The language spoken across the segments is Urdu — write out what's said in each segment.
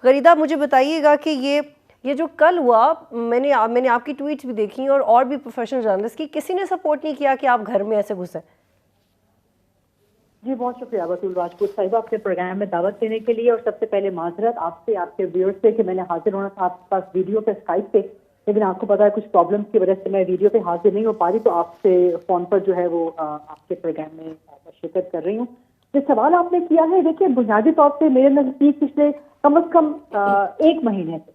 غریدہ مجھے بتائیے گا کہ یہ جو کل ہوا، میں نے آپ کی ٹویٹس بھی دیکھی اور بھی پروفیشنل جرنلسٹ کی، کسی نے سپورٹ نہیں کیا کہ آپ گھر میں ایسے گھسیں؟ جی بہت شکریہ بطول راجپوت صاحبہ اپنے پروگرام میں دعوت دینے کے لیے، اور سب سے پہلے معذرت آپ سے، آپ کے ویورز سے کہ میں نے حاضر ہونا تھا آپ کے پاس ویڈیو پہ اسکائپ پہ، لیکن آپ کو پتا ہے کچھ پرابلمس کی وجہ سے میں ویڈیو پہ حاضر نہیں ہو پا رہی، تو آپ سے فون پر جو ہے وہ آپ کے پروگرام میں شرکت کر رہی ہوں۔ جو سوال آپ نے کیا ہے، دیکھیے بنیادی طور پہ میرے نزدیک پچھلے کم از کم 1 مہینے سے،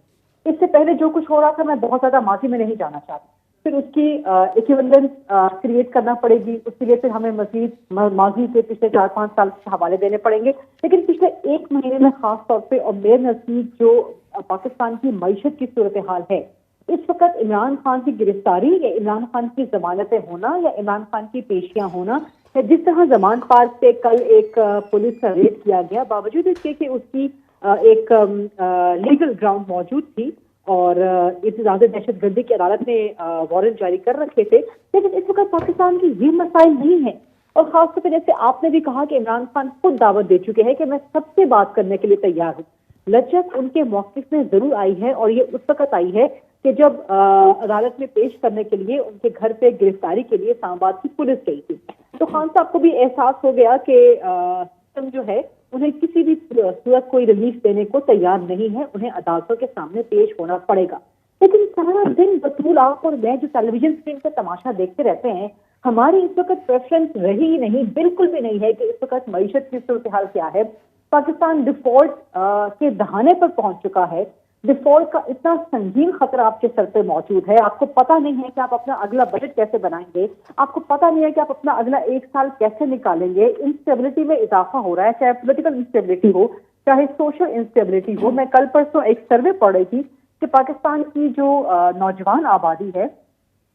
اس سے پہلے جو کچھ ہو رہا تھا میں بہت زیادہ ماضی میں نہیں جانا چاہتی، پھر اس کی ایکویولنس کریٹ کرنا پڑے گی، اس کے لیے پھر ہمیں مزید ماضی کے پچھلے 4-5 سال کے حوالے دینے پڑیں گے، لیکن پچھلے 1 مہینے میں خاص طور پہ اور میرے نزدیک جو پاکستان کی معیشت کی صورتحال ہے اس وقت، عمران خان کی گرفتاری یا عمران خان کی ضمانتیں ہونا یا عمران خان کی پیشیاں ہونا، یا جس طرح زمان پارک پہ کل ایک پولیس کا ریڈ کیا گیا، باوجود اس کے کہ اس کی ایک لیگل گراؤنڈ موجود تھی اور اعتراض دہشت گردی کی عدالت نے وارنٹ جاری کر رکھے تھے، لیکن اس وقت پاکستان کی یہ مسائل نہیں ہیں، اور خاص طور پہ جیسے آپ نے بھی کہا کہ عمران خان خود دعوت دے چکے ہیں کہ میں سب سے بات کرنے کے لیے تیار ہوں۔ لچک ان کے موقف میں ضرور آئی ہے، اور یہ اس وقت آئی ہے کہ جب عدالت میں پیش کرنے کے لیے ان کے گھر پہ گرفتاری کے لیے اسلام آباد کی پولیس گئی تھی، تو خان صاحب کو بھی احساس ہو گیا کہ سسٹم جو ہے انہیں کسی بھی صورت کوئی ریلیف دینے کو تیار نہیں ہے، انہیں عدالتوں کے سامنے پیش ہونا پڑے گا۔ لیکن سارا دن بطول آپ اور میں جو ٹیلی ویژن اسکرین پہ تماشا دیکھتے رہتے ہیں، ہماری اس وقت پریفرنس رہی ہی نہیں، بالکل بھی نہیں ہے کہ اس وقت معیشت کی صورتحال کیا ہے۔ پاکستان ڈیفالٹ کے دہانے پر پہنچ چکا ہے، ڈیفالٹ کا اتنا سنگین خطرہ آپ کے سر پہ موجود ہے، آپ کو پتہ نہیں ہے کہ آپ اپنا اگلا بجٹ کیسے بنائیں گے، آپ کو پتہ نہیں ہے کہ آپ اپنا اگلا 1 سال کیسے نکالیں گے۔ انسٹیبلٹی میں اضافہ ہو رہا ہے، چاہے پولیٹیکل انسٹیبلٹی ہو چاہے سوشل انسٹیبلٹی ہو۔ میں کل پرسوں ایک سروے پڑھ رہی تھی کہ پاکستان کی جو نوجوان آبادی ہے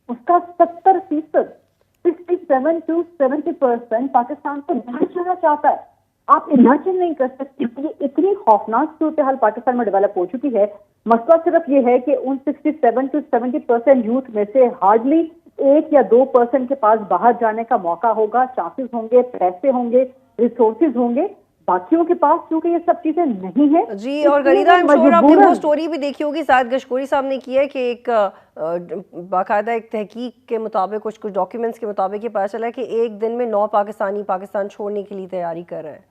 اس کا 70%، 67 to 70% پاکستان کو نہ چاہنا چاہتا ہے۔ آپ امیجن نہیں کر سکتے کہ یہ اتنی خوفناک صورتحال پاکستان میں ڈیولپ ہو چکی ہے۔ مسئلہ صرف یہ ہے کہ ان 67 to 70% یوتھ میں سے ہارڈلی 1 یا 2% کے پاس باہر جانے کا موقع ہوگا، چانسز ہوں گے، پیسے ہوں گے، ریسورسز ہوں گے، باقیوں کے پاس چونکہ یہ سب چیزیں نہیں ہیں۔ جی، اور غریدہ آپ نے وہ سٹوری بھی دیکھی ہوگی، سعد گشکوری صاحب نے کی ہے کہ ایک باقاعدہ ایک تحقیق کے مطابق کچھ ڈاکیومنٹس کے مطابق یہ پتا چلا کہ ایک دن میں 9 پاکستانی پاکستان چھوڑنے کے لیے تیاری کر رہے ہیں۔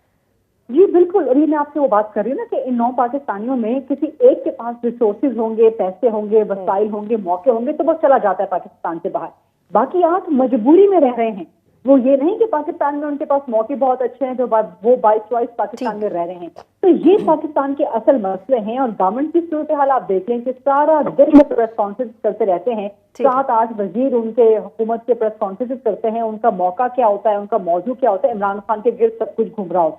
جی بالکل، اور یہ میں آپ سے وہ بات کر رہی ہوں نا کہ ان 9 پاکستانیوں میں کسی ایک کے پاس ریسورسز ہوں گے، پیسے ہوں گے، وسائل ہوں گے، موقع ہوں گے، تو وہ چلا جاتا ہے پاکستان سے باہر۔ باقی 8 مجبوری میں رہ رہے ہیں، وہ یہ نہیں کہ پاکستان میں ان کے پاس موقع بہت اچھے ہیں جو وہ بائی چوائس پاکستان میں رہ رہے ہیں۔ تو یہ پاکستان کے اصل مسئلے ہیں، اور گورنمنٹ کی صورتحال آپ دیکھ لیں کہ سارا دن وہ پریس کانفرنس کرتے رہتے ہیں، 7-8 وزیر ان کے حکومت کے پریس کانفرنس کرتے ہیں، ان کا موقع کیا ہوتا ہے، ان کا موضوع کیا ہوتا ہے، عمران خان کے گرد سب کچھ گھوم رہا ہوتا ہے۔